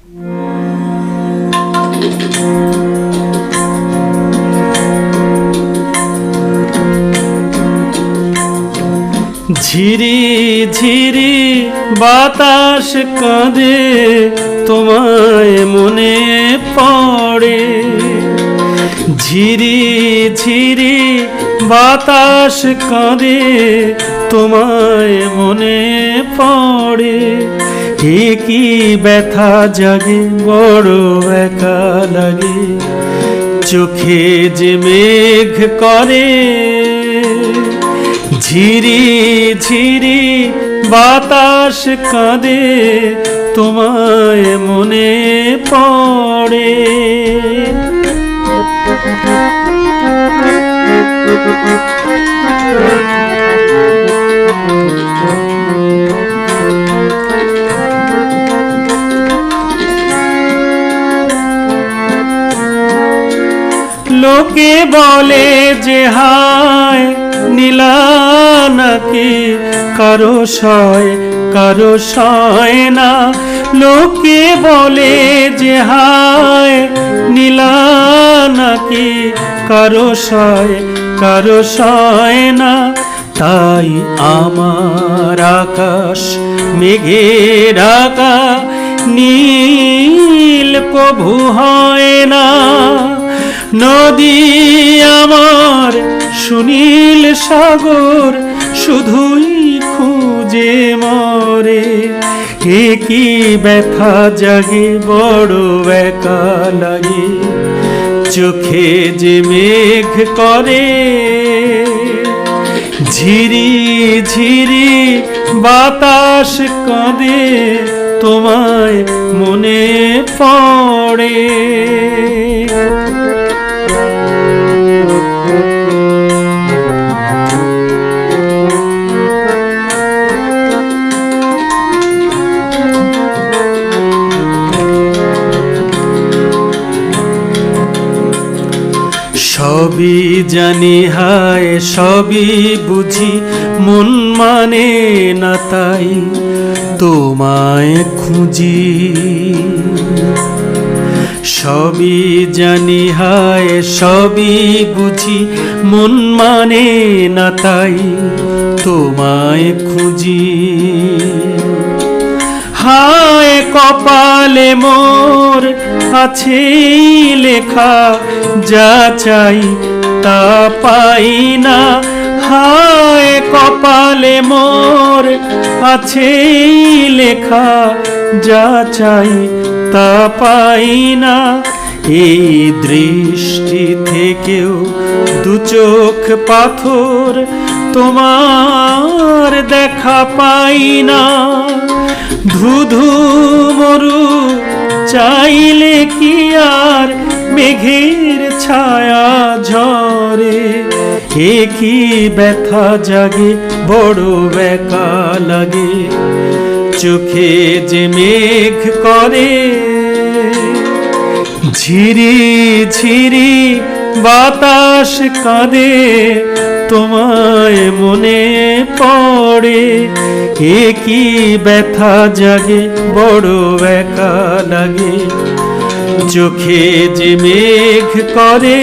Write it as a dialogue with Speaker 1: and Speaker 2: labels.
Speaker 1: ঝিরি ঝিরি বাতাস কাঁদে, তোমায় মনে পড়ে। ঝিরি ঝিরি বাতাস কাঁদে, তোমায় মনে পড়ে। এ কি ব্যথা জাগে, বড় একা লাগে, চোখে যে মেঘ করে। ঝিরি ঝিরি বাতাস কাঁদে, তোমায় মনে পড়ে। লোকে বলে যে হায় নীলা নাকি, কারো সয় না। লোকে বলে যে হায় নীলা নাকি, কারো সয় না। তাই আমার আকাশ মেঘে ঢাকা, নীল কভু হয় না। নদী আমার সুনীল সাগর, শুধুই খুঁজে মরে। এ কি ব্যথা জাগে, বড় একা লাগে, চোখে যে মেঘ করে। ঝিরি ঝিরি বাতাস কাঁদে, তোমায় মনে পড়ে। সবই জানি হায় সবই বুঝি, মন মানে না তাই তোমায় খুঁজি। সবই জানি হায় সবই বুঝি, মন মানে না তাই তোমায় খুঁজি। হায় কপালে মোর আছে লেখা, যা চাই তা পাই না। হায় কপালে মোর আছে লেখা, যা চাই তা পাই না। এই দৃষ্টি থেকেও দু চোখ পাথর, তোমার দেখা পাই না। ধুধু মরু চাইলে কি আর মেঘের ছায়া ঝরে। এ কি ব্যথা জাগে, বড় একা লাগে, চোখে যে মেঘ করে। ঝিরি ঝিরি বাতাস কাঁদে, তোমায় মনে পড়ে। এ কি ব্যথা জাগে, বড় একা লাগে, চোখে যে মেঘ করে।